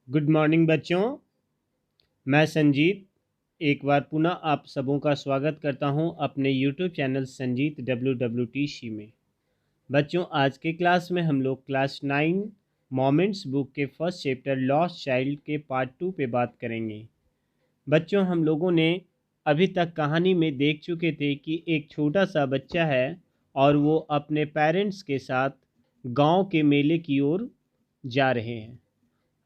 Good morning बच्चों। मैं संजीत एक बार पुनः आप सबों का स्वागत करता हूं अपने यूट्यूब चैनल संजीत WWTC में। बच्चों, आज के क्लास में हम लोग क्लास 9 मोमेंट्स बुक के फर्स्ट चैप्टर लॉस्ट चाइल्ड के पार्ट 2 पे बात करेंगे। बच्चों, हम लोगों ने अभी तक कहानी में देख चुके थे कि एक छोटा सा बच्चा है और वो अपने पेरेंट्स के साथ गांव के मेले की ओर जा रहे हैं।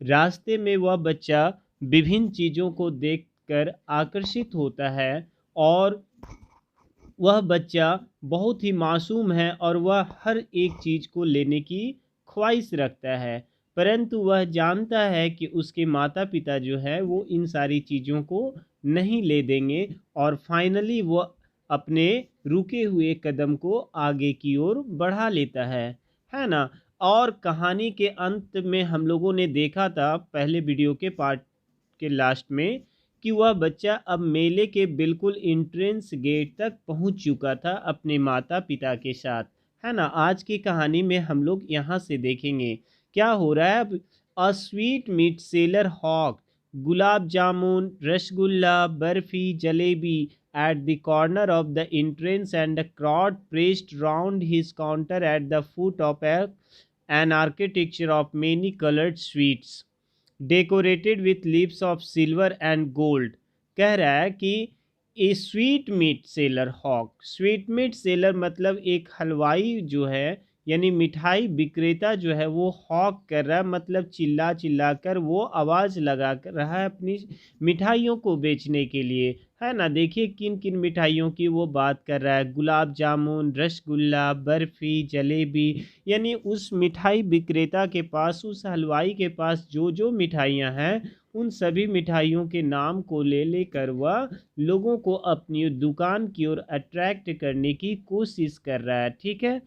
रास्ते में वह बच्चा विभिन्न चीज़ों को देखकर आकर्षित होता है और वह बच्चा बहुत ही मासूम है और वह हर एक चीज़ को लेने की ख्वाहिश रखता है, परंतु वह जानता है कि उसके माता पिता जो है वो इन सारी चीज़ों को नहीं ले देंगे और फाइनली वह अपने रुके हुए कदम को आगे की ओर बढ़ा लेता है ना। और कहानी के अंत में हम लोगों ने देखा था पहले वीडियो के पार्ट के लास्ट में कि वह बच्चा अब मेले के बिल्कुल एंट्रेंस गेट तक पहुंच चुका था अपने माता पिता के साथ, है ना। आज की कहानी में हम लोग यहाँ से देखेंगे क्या हो रहा है। अब a sweetmeat seller hawk gulab jamun, rasgulla, barfi, jalebi at the corner of the entrance, and a crowd pressed round his counter at the foot of an architecture of many colored sweets decorated with lips of silver and gold. कह रहा है कि a sweetmeat seller hawk, sweetmeat seller मतलब एक हलवाई जो है यानी मिठाई विक्रेता जो है वो हॉक कर रहा है, मतलब चिल्ला चिल्ला कर वो आवाज़ लगा कर रहा है अपनी मिठाइयों को बेचने के लिए, है ना। देखिए किन किन मिठाइयों की वो बात कर रहा है। गुलाब जामुन, रसगुल्ला, बर्फ़ी, जलेबी, यानी उस मिठाई विक्रेता के पास, उस हलवाई के पास जो जो मिठाइयाँ हैं उन सभी मिठाइयों के नाम को ले लेकर वह लोगों को अपनी दुकान की ओर अट्रैक्ट करने की कोशिश कर रहा है, ठीक है।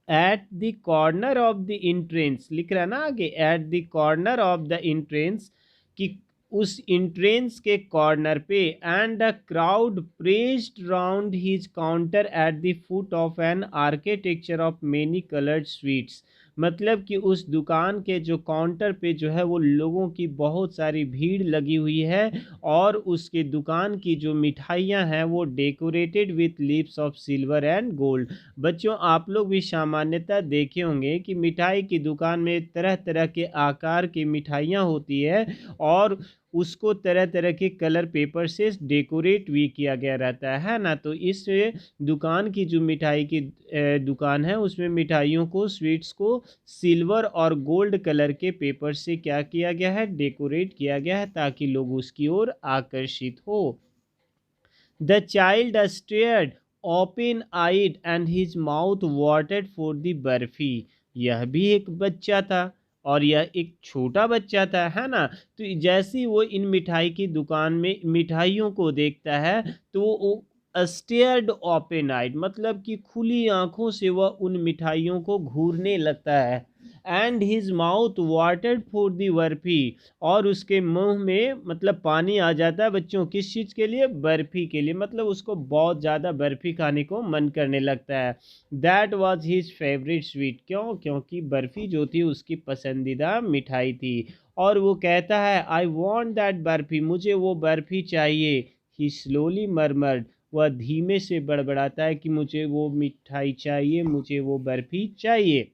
At the corner of the entrance लिख रहा है ना आगे, at the corner of the entrance, कि उस इंट्रेंस के कॉर्नर पे, and the crowd pressed round his counter at the foot of an architecture of many coloured sweets, मतलब कि उस दुकान के जो काउंटर पे जो है वो लोगों की बहुत सारी भीड़ लगी हुई है और उसके दुकान की जो मिठाइयाँ हैं वो decorated with leaves of silver and gold. बच्चों, आप लोग भी सामान्यतः देखे होंगे कि मिठाई की दुकान में तरह तरह के आकार की मिठाइयाँ होती है और उसको तरह तरह के कलर पेपर से डेकोरेट भी किया गया रहता है ना। तो इस दुकान की जो मिठाई की दुकान है उसमें मिठाइयों को, स्वीट्स को सिल्वर और गोल्ड कलर के पेपर से क्या किया गया है, डेकोरेट किया गया है ताकि लोग उसकी ओर आकर्षित हो। The child stared open-eyed and his mouth watered for the barfi. यह भी एक बच्चा था और यह एक छोटा बच्चा था, है ना। तो जैसे ही वो इन मिठाई की दुकान में मिठाइयों को देखता है तो वो स्टेयर्ड ओपन आइड, मतलब कि खुली आंखों से वह उन मिठाइयों को घूरने लगता है। And his mouth watered for the barfi, और उसके मुंह में मतलब पानी आ जाता है बच्चों, किस चीज़ के लिए, बर्फ़ी के लिए, मतलब उसको बहुत ज़्यादा बर्फ़ी खाने को मन करने लगता है। That was his favourite sweet, क्यों, क्योंकि बर्फ़ी जो थी उसकी पसंदीदा मिठाई थी। और वो कहता है आई वॉन्ट दैट बर्फ़ी, मुझे वो बर्फ़ी चाहिए। ही स्लोली मरमर्ड, वह धीमे से बड़बड़ाता है कि मुझे वो मिठाई चाहिए, मुझे वो बर्फ़ी चाहिए।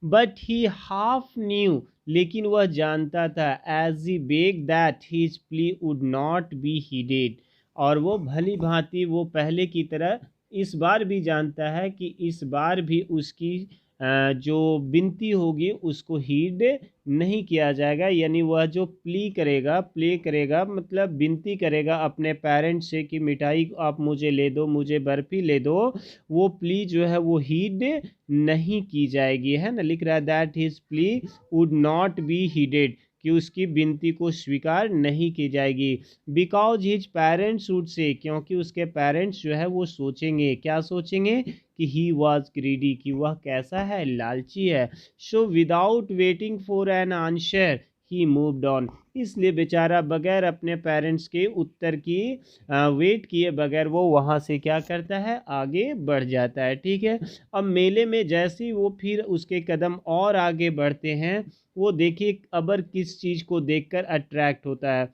बट ही हाफ न्यू, लेकिन वह जानता था, as he beg that his plea would not be heeded, और वो भली भांति वो पहले की तरह इस बार भी जानता है कि इस बार भी उसकी जो विनती होगी उसको हीड नहीं किया जाएगा। यानी वह जो प्ले करेगा मतलब विनती करेगा अपने पेरेंट्स से कि मिठाई आप मुझे ले दो, मुझे बर्फ़ी ले दो, वो प्ली जो है वो हीड नहीं की जाएगी, है ना। लिख रहा है that his plea would not be heeded, कि उसकी विनती को स्वीकार नहीं की जाएगी। Because his parents would say, क्योंकि उसके पेरेंट्स जो है वो सोचेंगे, क्या सोचेंगे, कि ही वॉज ग्रीडी, कि वह कैसा है, लालची है। So without waiting for an answer he moved on. इसलिए बेचारा बगैर अपने पेरेंट्स के उत्तर की वेट किए बगैर वो वहाँ से क्या करता है, आगे बढ़ जाता है। ठीक है, अब मेले में जैसे ही वो फिर उसके कदम और आगे बढ़ते हैं, वो देखिए अबर किस चीज़ को देखकर अट्रैक्ट होता है।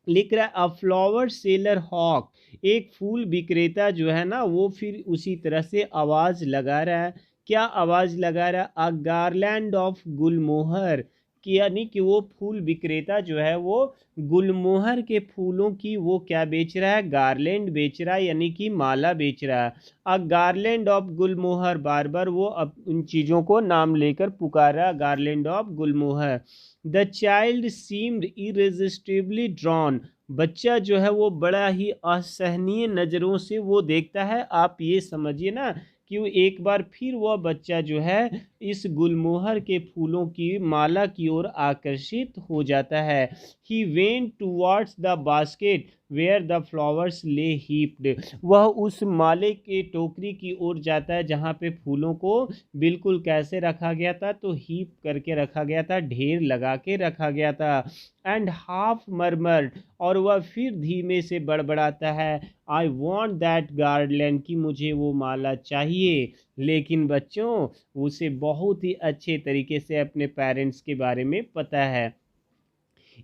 लिख रहा है अ फ्लावर सेलर हॉक, एक फूल विक्रेता जो है ना वो फिर उसी तरह से आवाज़ लगा रहा है। क्या आवाज़ लगा रहा है, अ गार्लैंड ऑफ गुलमोहर, कि यानी कि वो फूल विक्रेता जो है वो गुलमोहर के फूलों की वो क्या बेच रहा है, गार्लैंड बेच रहा है, यानी कि माला बेच रहा है। अ गार्लैंड ऑफ गुलमोहर, बार बार वो अब उन चीज़ों को नाम लेकर पुकारा, garland of gulmohar. The child seemed irresistibly drawn, बच्चा जो है वो बड़ा ही असहनीय नज़रों से वो देखता है। आप ये समझिए ना कि वो एक बार फिर वह बच्चा जो है इस गुलमोहर के फूलों की माला की ओर आकर्षित हो जाता है। He went towards the basket where the flowers lay heaped, वह उस माले के टोकरी की ओर जाता है जहाँ पे फूलों को बिल्कुल कैसे रखा गया था, तो हीप करके रखा गया था, ढेर लगा के रखा गया था। एंड हाफ मरमर्ड, और वह फिर धीमे से बड़बड़ाता है, आई वॉन्ट दैट गार्लैंड, कि मुझे वो माला चाहिए। लेकिन बच्चों, उसे बहुत ही अच्छे तरीके से अपने पेरेंट्स के बारे में पता है,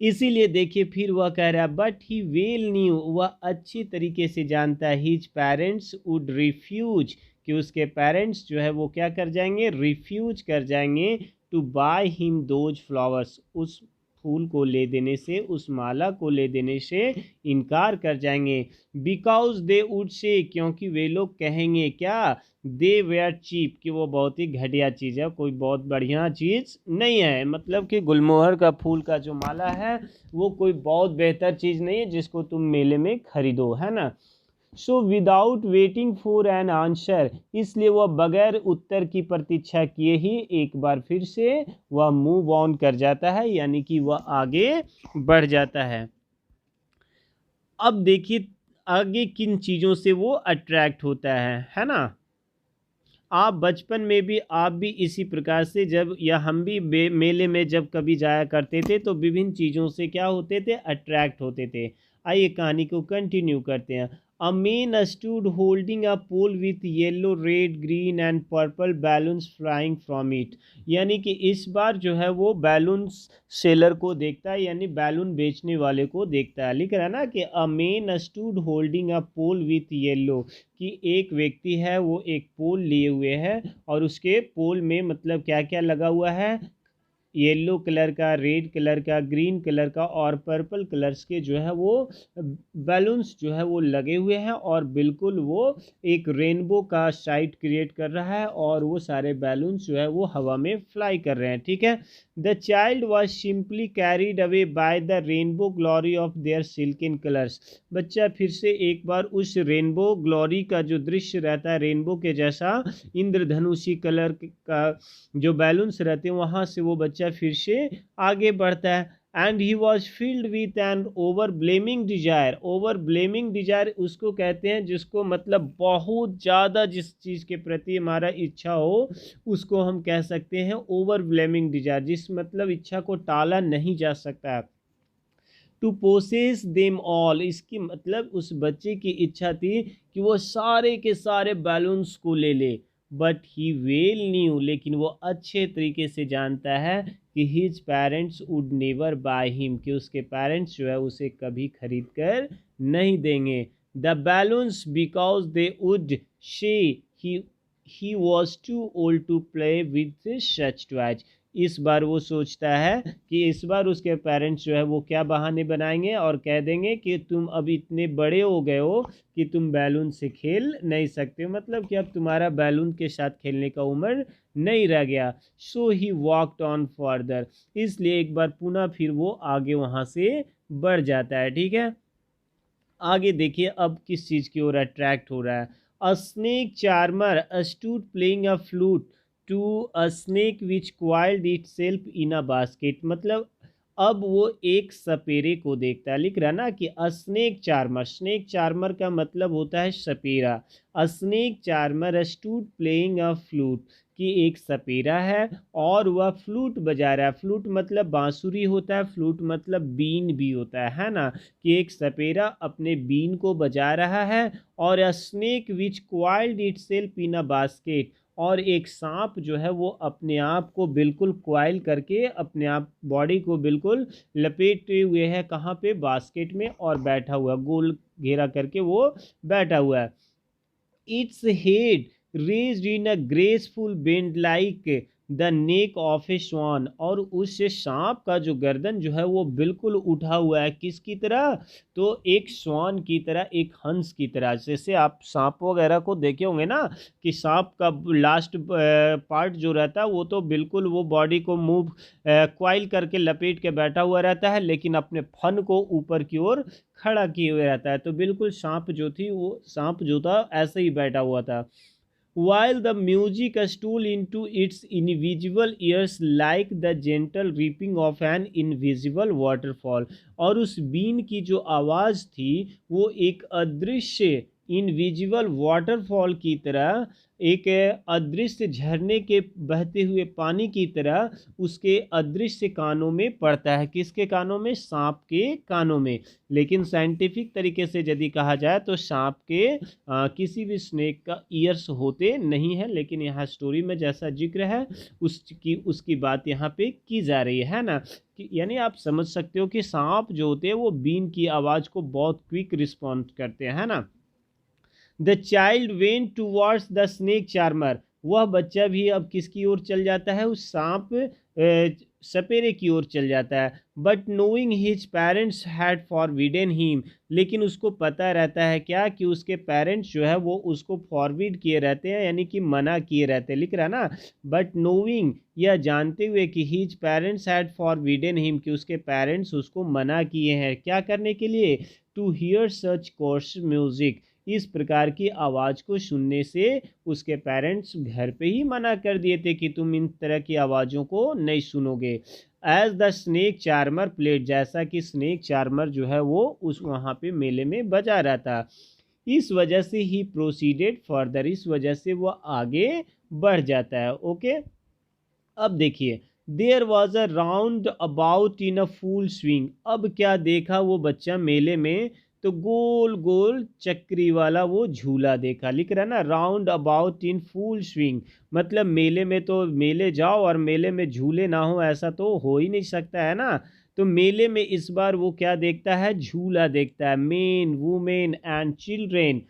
इसीलिए देखिए फिर वह कह रहा है, बट ही वेल न्यू, वह अच्छी तरीके से जानता है, हिज पेरेंट्स वुड रिफ्यूज, कि उसके पेरेंट्स जो है वो क्या कर जाएंगे, रिफ्यूज कर जाएंगे, to buy him those flowers, उस फूल को ले देने से, उस माला को ले देने से इनकार कर जाएंगे। बिकॉज दे वुड से, क्योंकि वे लोग कहेंगे क्या, दे वेयर चीप, कि वो बहुत ही घटिया चीज़ है, कोई बहुत बढ़िया चीज़ नहीं है। मतलब कि गुलमोहर का फूल का जो माला है वो कोई बहुत बेहतर चीज़ नहीं है जिसको तुम मेले में खरीदो, है ना। So without waiting for an answer, इसलिए वह बगैर उत्तर की प्रतीक्षा किए ही एक बार फिर से वह मूव ऑन कर जाता है, यानी कि वह आगे बढ़ जाता है। अब देखिए आगे किन चीज़ों से वो अट्रैक्ट होता है ना। आप बचपन में भी आप भी इसी प्रकार से जब, या हम भी मेले में जब कभी जाया करते थे तो विभिन्न चीज़ों से क्या होते थे, अट्रैक्ट होते थे। आइए कहानी को कंटिन्यू करते हैं। A man stood holding a pole with yellow red green and purple balloons flying from it, यानी कि इस बार जो है वो बैलून्स सेलर को देखता है, यानी बैलून बेचने वाले को देखता है। लिख रहा है ना कि a man stood holding a pole with yellow, कि एक व्यक्ति है वो एक पोल लिए हुए है और उसके पोल में मतलब क्या क्या लगा हुआ है, येलो कलर का, रेड कलर का, ग्रीन कलर का और पर्पल कलर्स के जो है वो बैलून्स जो है वो लगे हुए हैं, और बिल्कुल वो एक रेनबो का साइट क्रिएट कर रहा है और वो सारे बैलून्स जो है वो हवा में फ्लाई कर रहे हैं। ठीक है, the child was simply carried away by the rainbow glory of their silken colours, बच्चा फिर से एक बार उस रेनबो ग्लोरी का जो दृश्य रहता है रेनबो के जैसा, इंद्रधनुषी कलर का जो बैलून्स रहते हैं वहाँ से वो बच्चा फिर से आगे बढ़ता है। And he was filled with an overwhelming desire, overwhelming desire उसको कहते हैं जिसको मतलब बहुत ज़्यादा जिस चीज़ के प्रति हमारा इच्छा हो उसको हम कह सकते हैं ओवर ब्लेमिंग डिजायर, जिस मतलब इच्छा को टाला नहीं जा सकता। टू पोसेस देम ऑल, इसकी मतलब उस बच्चे की इच्छा थी कि वो सारे के सारे बैलून्स को ले ले। बट ही वेल न्यू, लेकिन वो अच्छे तरीके से जानता है कि his parents would never by him, कि उसके पेरेंट्स जो है उसे कभी खरीद कर नहीं देंगे। The balloons because they would say he was too old to play with such toys, इस बार वो सोचता है कि इस बार उसके पेरेंट्स जो है वो क्या बहाने बनाएंगे और कह देंगे कि तुम अब इतने बड़े हो गए हो कि तुम बैलून से खेल नहीं सकते, मतलब कि अब तुम्हारा बैलून के साथ खेलने का उम्र नहीं रह गया। सो ही वॉकड ऑन फर्दर, इसलिए एक बार पुनः फिर वो आगे वहाँ से बढ़ जाता है। ठीक है, आगे देखिए अब किस चीज़ की ओर अट्रैक्ट हो रहा है। A snake charmer stood playing a flute to a snake which coiled itself in a basket, मतलब अब वो एक सपेरे को देखता है। लिख रहा ना कि a snake charmer, snake charmer का मतलब होता है सपेरा। A snake charmer stood playing a flute, कि एक सपेरा है और वह फ्लूट बजा रहा है। फ्लूट मतलब बांसुरी होता है, फ्लूट मतलब बीन भी होता है ना, कि एक सपेरा अपने बीन को बजा रहा है। और अ snake which coiled itself in a basket, और एक सांप जो है वो अपने आप को बिल्कुल क्वाइल करके अपने आप बॉडी को बिल्कुल लपेटे हुए है, कहाँ पे, बास्केट में, और बैठा हुआ, गोल घेरा करके वो बैठा हुआ है। Its head raised in a graceful bend like the neck of a swan, और उस सांप का जो गर्दन जो है वो बिल्कुल उठा हुआ है, किसकी तरह, तो एक स्वान की तरह, एक हंस की तरह। जैसे आप सांप वगैरह को देखे होंगे ना, कि सांप का लास्ट पार्ट जो रहता है वो तो बिल्कुल वो बॉडी को मूव क्वाइल करके लपेट के बैठा हुआ रहता है, लेकिन अपने फन को ऊपर की ओर खड़ा किए हुए रहता है। तो बिल्कुल सांप जो था ऐसे ही बैठा हुआ था। while the music stole into its invisible ears like the gentle reaping of an invisible waterfall, और उस बीन की जो आवाज़ थी वो एक अदृश्य इनविजिबल वाटरफॉल की तरह, एक अदृश्य झरने के बहते हुए पानी की तरह उसके अदृश्य कानों में पड़ता है। किसके कानों में, सांप के कानों में। लेकिन साइंटिफिक तरीके से यदि कहा जाए तो सांप के किसी भी स्नेक का ईयर्स होते नहीं है, लेकिन यहाँ स्टोरी में जैसा जिक्र है उसकी बात यहाँ पे की जा रही है ना, कि यानी आप समझ सकते हो कि सांप जो होते हैं वो बीन की आवाज़ को बहुत क्विक रिस्पॉन्ड करते हैं ना। The child went towards the snake charmer, वह बच्चा भी अब किसकी ओर चल जाता है, उस सांप सपेरे की ओर चल जाता है। But knowing his parents had forbidden him, लेकिन उसको पता रहता है क्या, कि उसके पेरेंट्स जो है वो उसको फॉरबिड किए रहते हैं, यानी कि मना किए रहते हैं। लिख रहा ना, बट नोइंग, यह जानते हुए कि his parents had forbidden him, कि उसके पेरेंट्स उसको मना किए हैं क्या करने के लिए, to hear such coarse music, इस प्रकार की आवाज़ को सुनने से उसके पेरेंट्स घर पे ही मना कर दिए थे कि तुम इन तरह की आवाज़ों को नहीं सुनोगे। As the snake charmer played, जैसा कि स्नेक चार्मर जो है वो उस वहाँ पे मेले में बजा रहा था। इस वजह से ही प्रोसीडेड फर्दर, इस वजह से वो आगे बढ़ जाता है। ओके, अब देखिए, there was a roundabout in a full swing, अब क्या देखा वो बच्चा मेले में, तो गोल गोल चक्री वाला वो झूला देखा। लिख रहा है ना, round about in full swing, मतलब मेले में तो मेले जाओ और मेले में झूले ना हो ऐसा तो हो ही नहीं सकता है ना। तो मेले में इस बार वो क्या देखता है, झूला देखता है। मेन वुमेन एंड चिल्ड्रेन,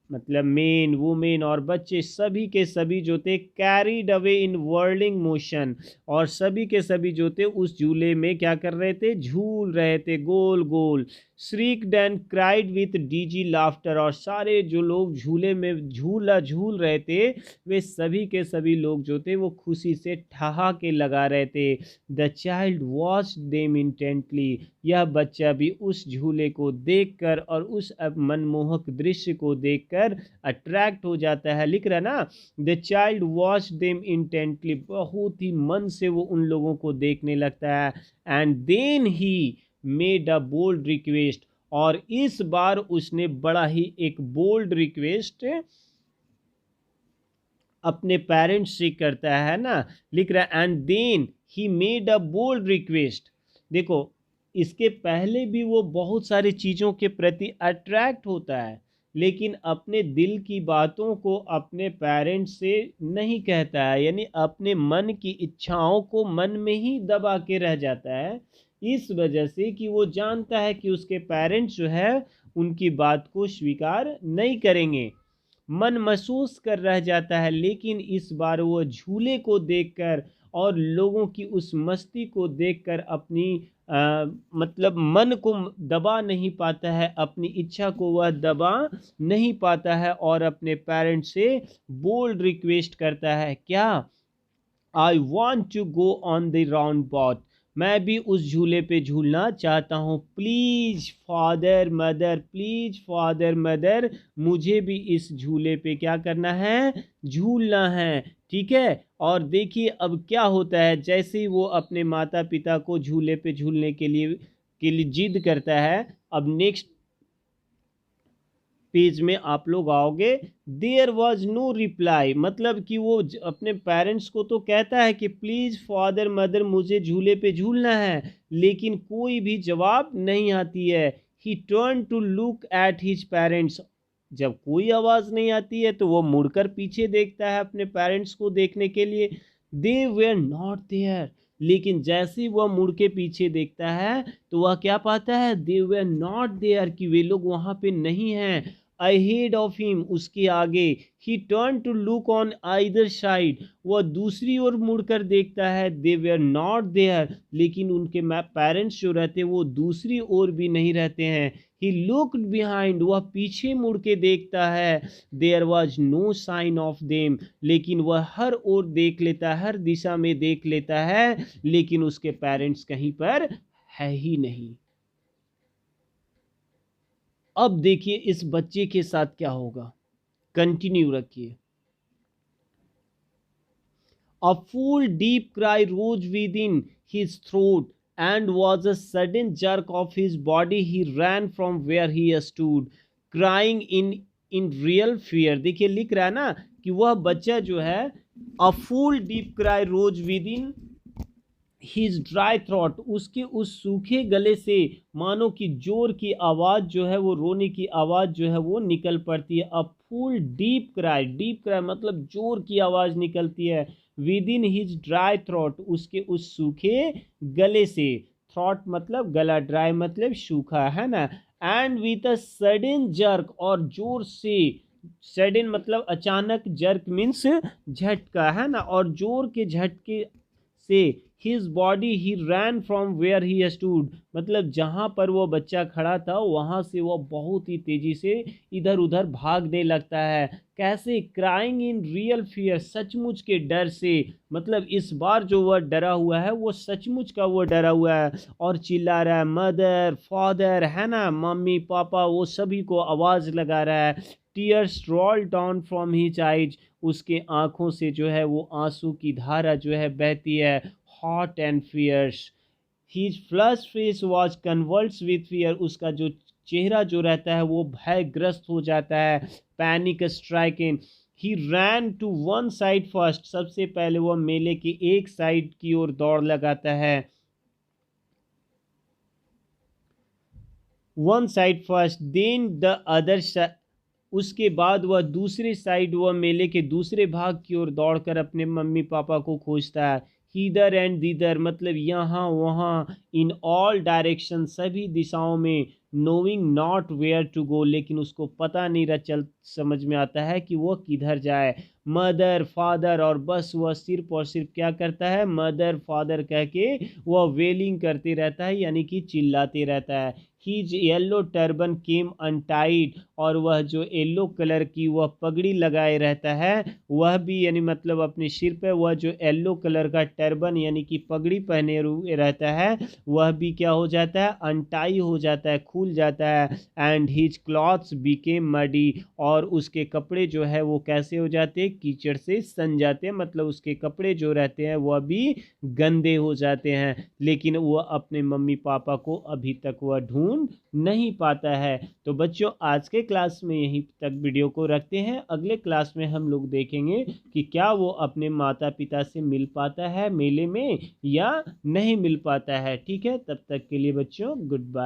मतलब मेन वुमेन और बच्चे सभी के सभी जो थे carried away in whirling motion, और सभी के सभी जो थे उस झूले में क्या कर रहे थे, झूल रहे थे गोल गोल। Shrieked and cried with dizzy laughter, और सारे जो लोग झूले में झूला झूल रहे थे वे सभी के सभी लोग जो थे वो खुशी से ठहाके लगा रहे थे। The child watched them intently, यह बच्चा भी उस झूले को देखकर और उस मनमोहक दृश्य को देखकर अट्रैक्ट हो जाता है। लिख रहा ना, the child watch them intently, बहुत ही मन से वो उन लोगों को देखने लगता है। And then he made a bold request, और इस बार उसने बड़ा ही एक बोल्ड रिक्वेस्ट अपने पेरेंट्स से करता है ना। लिख रहा है and then he made a bold request. देखो, इसके पहले भी वो बहुत सारी चीज़ों के प्रति अट्रैक्ट होता है, लेकिन अपने दिल की बातों को अपने पेरेंट्स से नहीं कहता है, यानी अपने मन की इच्छाओं को मन में ही दबा के रह जाता है। इस वजह से कि वो जानता है कि उसके पेरेंट्स जो है उनकी बात को स्वीकार नहीं करेंगे, मन महसूस कर रह जाता है। लेकिन इस बार वो झूले को देखकर और लोगों की उस मस्ती को देखकर अपनी मतलब मन को दबा नहीं पाता है, अपनी इच्छा को वह दबा नहीं पाता है, और अपने पेरेंट्स से बोल्ड रिक्वेस्ट करता है क्या, I want to go on the roundabout, मैं भी उस झूले पे झूलना चाहता हूँ। Please father mother, please father mother, मुझे भी इस झूले पे क्या करना है, झूलना है। ठीक है, और देखिए अब क्या होता है, जैसे ही वो अपने माता पिता को झूले पे झूलने के लिए जिद करता है। अब नेक्स्ट पेज में आप लोग आओगे, देयर वॉज नो रिप्लाई, मतलब कि वो अपने पेरेंट्स को तो कहता है कि प्लीज़ फादर मदर मुझे झूले पे झूलना है, लेकिन कोई भी जवाब नहीं आती है। He turn to look at his parents, जब कोई आवाज़ नहीं आती है तो वो मुड़कर पीछे देखता है अपने पेरेंट्स को देखने के लिए। दे वेयर नॉट देयर, लेकिन जैसे ही वह मुड़ के पीछे देखता है तो वह क्या पाता है, दे वेयर नॉट देयर, कि वे लोग वहाँ पे नहीं हैं। अहेड ऑफ हिम, उसके आगे। He turn to look on either side, वह दूसरी ओर मुड़कर देखता है। दे वेयर नॉट देयर, लेकिन उनके पेरेंट्स जो रहते हैं वो दूसरी ओर भी नहीं रहते हैं। ही लुक्ड बिहाइंड, वह पीछे मुड़ के देखता है। There was no sign of them, लेकिन वह हर ओर देख लेता है, हर दिशा में देख लेता है, लेकिन उसके पेरेंट्स कहीं पर है ही नहीं। अब देखिए इस बच्चे के साथ क्या होगा, कंटिन्यू रखिए। A full deep cry rose within his throat, and was a sudden jerk of his body. He ran from where he stood, crying in real fear. देखिए लिख रहा है ना कि वह बच्चा जो है, a full deep cry rose within his dry throat, उसके उस सूखे गले से मानो कि जोर की आवाज़ जो है, वो रोने की आवाज़ जो है वो निकल पड़ती है। A full deep cry, deep cry मतलब जोर की आवाज़ निकलती है। With in his dry throat, उसके उस सूखे गले से। थ्रॉट मतलब गला, ड्राई मतलब सूखा, है ना। And with a sudden jerk, और जोर से। सडन मतलब अचानक, जर्क मीन्स झटका, है ना, और जोर के झटके से his body he ran from where he stood, मतलब जहाँ पर वो बच्चा खड़ा था वहाँ से वो बहुत ही तेजी से इधर उधर भागने लगता है। कैसे, क्राइंग इन रियल फियर, सचमुच के डर से, मतलब इस बार जो वह डरा हुआ है वो सचमुच का वो डरा हुआ है, और चिल्ला रहा है मदर फादर, है ना, मम्मी पापा, वो सभी को आवाज़ लगा रहा है। Tears roll down from his eyes, उसके आंखों से जो है वो आंसू की धारा जो है बहती है। Hot and fierce, his flush face was converts with fear, उसका जो चेहरा जो रहता है वो भयग्रस्त हो जाता है। Panic striking, he ran to one side first, सबसे पहले वो मेले की एक साइड की ओर दौड़ लगाता है। One side first, then the other, उसके बाद वह दूसरे साइड, वह मेले के दूसरे भाग की ओर दौड़कर अपने मम्मी पापा को खोजता है। हीदर एंड दीदर मतलब यहाँ वहाँ, इन ऑल डायरेक्शन सभी दिशाओं में। Knowing not where to go, लेकिन उसको पता नहीं चल समझ में आता है कि वह किधर जाए। मदर फादर, और बस वह सिर्फ और सिर्फ क्या करता है, मदर फादर कह के वह वेलिंग करते रहता है, यानी कि चिल्लाते रहता है। हीज येल्लो टर्बन केम अनटाइड, और वह जो येल्लो कलर की वह पगड़ी लगाए रहता है वह भी, यानी मतलब अपने सिर पे वह जो येल्लो कलर का टर्बन यानी कि पगड़ी पहने हुए रहता है वह भी क्या हो जाता है, अनटाई हो जाता है, खुल जाता है। And his clothes became muddy, और उसके कपड़े जो है वो कैसे हो जाते हैं, कीचड़ से सन जाते हैं, मतलब उसके कपड़े जो रहते हैं वह भी गंदे हो जाते हैं। लेकिन वह अपने मम्मी पापा को अभी तक वह ढूंढ नहीं पाता है। तो बच्चों आज के क्लास में यहीं तक वीडियो को रखते हैं। अगले क्लास में हम लोग देखेंगे कि क्या वो अपने माता पिता से मिल पाता है मेले में या नहीं मिल पाता है। ठीक है, तब तक के लिए बच्चों गुड बाय।